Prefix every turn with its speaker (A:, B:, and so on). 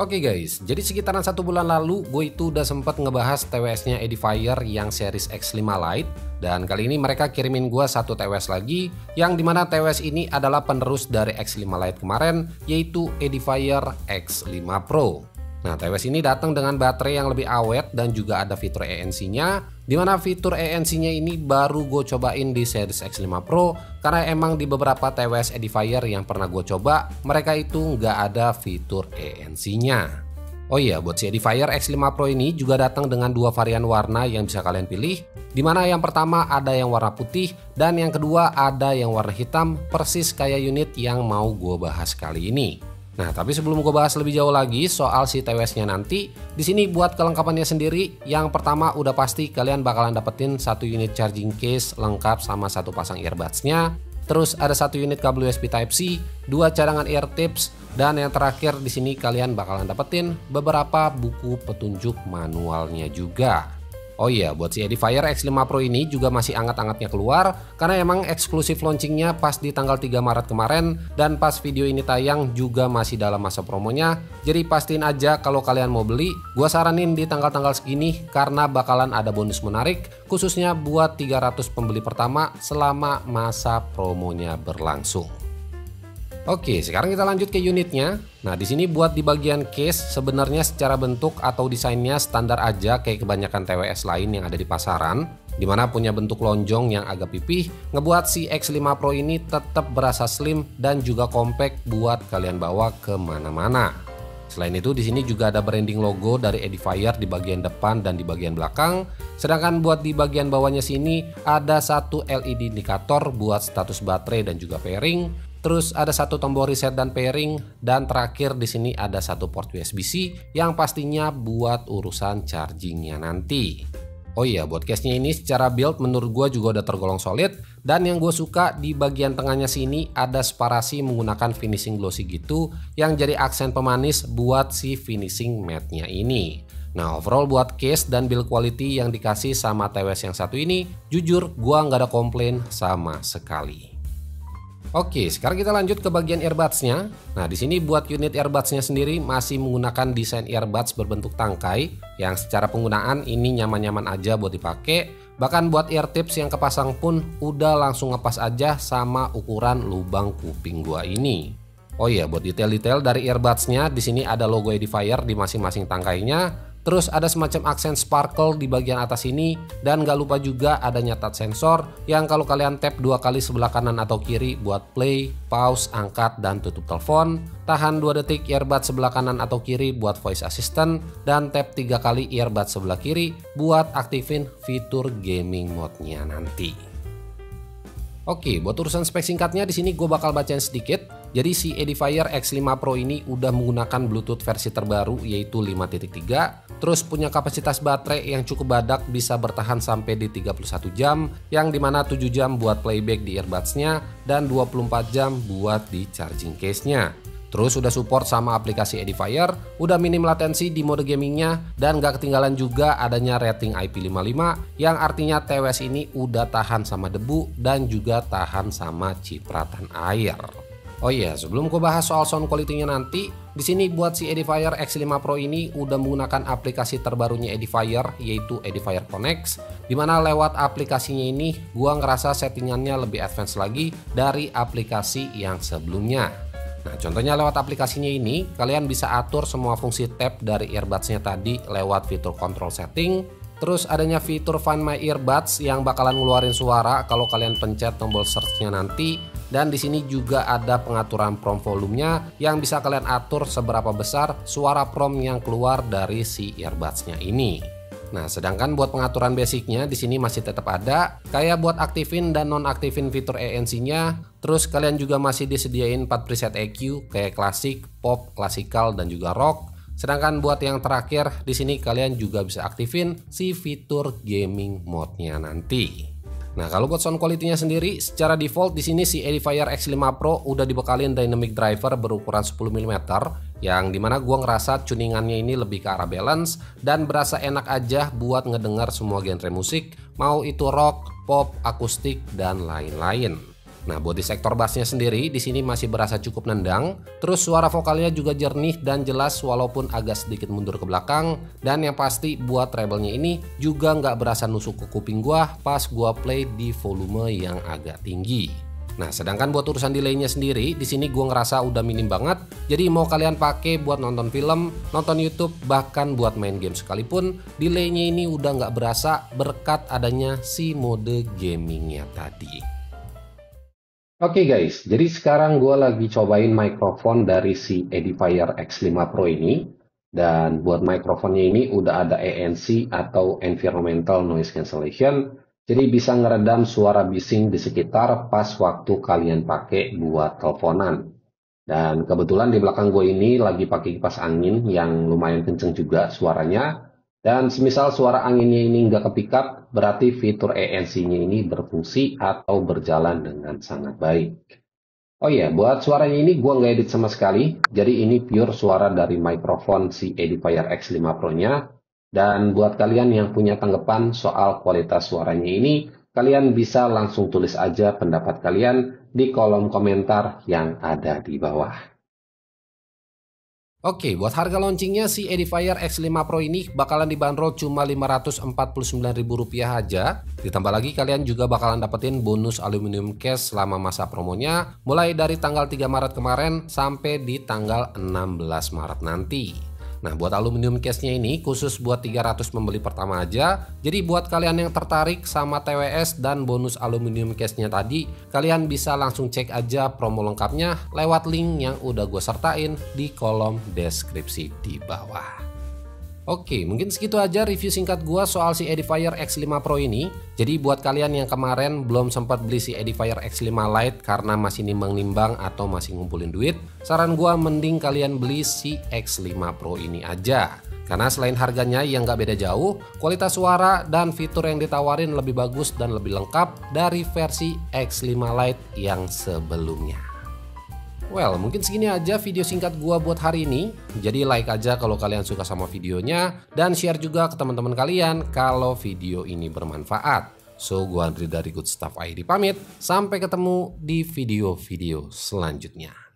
A: Oke guys, jadi sekitaran 1 bulan lalu gue itu udah sempat ngebahas TWS-nya Edifier yang series X5 Lite. Dan kali ini mereka kirimin gue satu TWS lagi, yang dimana TWS ini adalah penerus dari X5 Lite kemarin, yaitu Edifier X5 Pro. Nah, TWS ini datang dengan baterai yang lebih awet dan juga ada fitur ANC-nya, dimana fitur ANC-nya ini baru gue cobain di series X5 Pro, karena emang di beberapa TWS Edifier yang pernah gue coba, mereka itu nggak ada fitur ANC-nya. Oh iya, buat si Edifier X5 Pro ini juga datang dengan 2 varian warna yang bisa kalian pilih, dimana yang pertama ada yang warna putih dan yang kedua ada yang warna hitam, persis kayak unit yang mau gue bahas kali ini. Nah, tapi sebelum gue bahas lebih jauh lagi soal si TWS-nya nanti, di sini buat kelengkapannya sendiri, yang pertama udah pasti kalian bakalan dapetin satu unit charging case lengkap sama satu pasang earbuds-nya. Terus ada satu unit kabel USB Type-C, 2 cadangan ear tips, dan yang terakhir di sini kalian bakalan dapetin beberapa buku petunjuk manualnya juga. Oh iya, buat si Edifier X5 Pro ini juga masih anget-angetnya keluar, karena emang eksklusif launchingnya pas di tanggal 3 Maret kemarin, dan pas video ini tayang juga masih dalam masa promonya. Jadi pastiin aja kalau kalian mau beli, gua saranin di tanggal-tanggal segini karena bakalan ada bonus menarik khususnya buat 300 pembeli pertama selama masa promonya berlangsung. Oke, sekarang kita lanjut ke unitnya. Nah, di sini buat di bagian case sebenarnya secara bentuk atau desainnya standar aja kayak kebanyakan TWS lain yang ada di pasaran, dimana punya bentuk lonjong yang agak pipih, ngebuat si X5 Pro ini tetap berasa slim dan juga compact buat kalian bawa kemana-mana. Selain itu di sini juga ada branding logo dari Edifier di bagian depan dan di bagian belakang. Sedangkan buat di bagian bawahnya sini ada satu LED indikator buat status baterai dan juga pairing. Terus ada satu tombol reset dan pairing, dan terakhir di sini ada satu port USB-C yang pastinya buat urusan chargingnya nanti. Oh iya, buat case-nya ini secara build menurut gue juga udah tergolong solid, dan yang gue suka di bagian tengahnya sini ada separasi menggunakan finishing glossy gitu yang jadi aksen pemanis buat si finishing matte-nya ini. Nah, overall buat case dan build quality yang dikasih sama TWS yang satu ini, jujur gua nggak ada komplain sama sekali. Oke, sekarang kita lanjut ke bagian earbuds-nya. Nah, di sini buat unit earbuds-nya sendiri masih menggunakan desain earbuds berbentuk tangkai yang secara penggunaan ini nyaman-nyaman aja buat dipakai. Bahkan buat ear tips yang kepasang pun udah langsung ngepas aja sama ukuran lubang kuping gua ini. Oh iya, buat detail-detail dari earbuds-nya di sini ada logo Edifier di masing-masing tangkainya. Terus ada semacam aksen sparkle di bagian atas ini, dan gak lupa juga adanya touch sensor yang kalau kalian tap 2 kali sebelah kanan atau kiri buat play, pause, angkat, dan tutup telepon, tahan 2 detik earbud sebelah kanan atau kiri buat voice assistant, dan tap 3 kali earbud sebelah kiri buat aktifin fitur gaming mode-nya nanti. Oke, buat urusan spek singkatnya di sini gue bakal bacain sedikit. Jadi si Edifier X5 Pro ini udah menggunakan Bluetooth versi terbaru yaitu 5.3, terus punya kapasitas baterai yang cukup badak, bisa bertahan sampai di 31 jam, yang dimana 7 jam buat playback di earbuds-nya dan 24 jam buat di charging case-nya. Terus udah support sama aplikasi Edifier, udah minim latensi di mode gamingnya, dan gak ketinggalan juga adanya rating IP55 yang artinya TWS ini udah tahan sama debu dan juga tahan sama cipratan air. Oh iya, sebelum gue bahas soal sound quality-nya nanti, di sini buat si Edifier X5 Pro ini udah menggunakan aplikasi terbarunya Edifier yaitu Edifier Connect, dimana lewat aplikasinya ini gua ngerasa settingannya lebih advance lagi dari aplikasi yang sebelumnya. Nah, contohnya lewat aplikasinya ini kalian bisa atur semua fungsi tap dari earbuds-nya tadi lewat fitur control setting. Terus adanya fitur Find My Earbuds yang bakalan ngeluarin suara kalau kalian pencet tombol search-nya nanti. Dan di sini juga ada pengaturan prompt volumenya yang bisa kalian atur seberapa besar suara prompt yang keluar dari si earbuds-nya ini. Nah, sedangkan buat pengaturan basicnya di sini masih tetap ada, kayak buat aktifin dan nonaktifin fitur ANC-nya. Terus kalian juga masih disediain 4 preset EQ kayak klasik, pop, klasikal, dan juga rock. Sedangkan buat yang terakhir di sini kalian juga bisa aktifin si fitur gaming mode-nya nanti. Nah, kalau buat sound quality-nya sendiri, secara default di sini si Edifier X5 Pro udah dibekalin dynamic driver berukuran 10 mm, yang dimana gua ngerasa tuningannya ini lebih ke arah balance dan berasa enak aja buat ngedengar semua genre musik, mau itu rock, pop, akustik, dan lain-lain. Nah, buat di sektor bassnya sendiri di sini masih berasa cukup nendang. Terus suara vokalnya juga jernih dan jelas walaupun agak sedikit mundur ke belakang. Dan yang pasti buat treble-nya ini juga nggak berasa nusuk ke kuping gua pas gua play di volume yang agak tinggi. Nah, sedangkan buat urusan delay-nya sendiri, di sini gua ngerasa udah minim banget. Jadi mau kalian pakai buat nonton film, nonton YouTube, bahkan buat main game sekalipun, delay-nya ini udah nggak berasa berkat adanya si mode gamingnya tadi. Oke guys, jadi sekarang gue lagi cobain mikrofon dari si Edifier X5 Pro ini. Dan buat mikrofonnya ini udah ada ANC atau Environmental Noise Cancellation. Jadi bisa ngeredam suara bising di sekitar pas waktu kalian pakai buat teleponan. Dan kebetulan di belakang gue ini lagi pakai kipas angin yang lumayan kenceng juga suaranya. Dan semisal suara anginnya ini nggak kepikat, berarti fitur ANC-nya ini berfungsi atau berjalan dengan sangat baik. Oh iya, buat suaranya ini gue nggak edit sama sekali, jadi ini pure suara dari mikrofon si Edifier X5 Pro-nya. Dan buat kalian yang punya tanggapan soal kualitas suaranya ini, kalian bisa langsung tulis aja pendapat kalian di kolom komentar yang ada di bawah. Oke, buat harga launchingnya si Edifier X5 Pro ini bakalan dibanderol cuma Rp549.000 aja. Ditambah lagi kalian juga bakalan dapetin bonus aluminium case selama masa promonya, mulai dari tanggal 3 Maret kemarin sampai di tanggal 16 Maret nanti. Nah, buat aluminium case-nya ini khusus buat 300 pembeli pertama aja. Jadi buat kalian yang tertarik sama TWS dan bonus aluminium case-nya tadi, kalian bisa langsung cek aja promo lengkapnya lewat link yang udah gue sertain di kolom deskripsi di bawah. Oke, mungkin segitu aja review singkat gua soal si Edifier X5 Pro ini. Jadi buat kalian yang kemarin belum sempat beli si Edifier X5 Lite karena masih nimbang-nimbang atau masih ngumpulin duit, saran gua mending kalian beli si X5 Pro ini aja. Karena selain harganya yang gak beda jauh, kualitas suara dan fitur yang ditawarin lebih bagus dan lebih lengkap dari versi X5 Lite yang sebelumnya. Well, mungkin segini aja video singkat gua buat hari ini. Jadi like aja kalau kalian suka sama videonya dan share juga ke teman-teman kalian kalau video ini bermanfaat. So, gua Andri dari Good Stuff ID pamit. Sampai ketemu di video-video selanjutnya.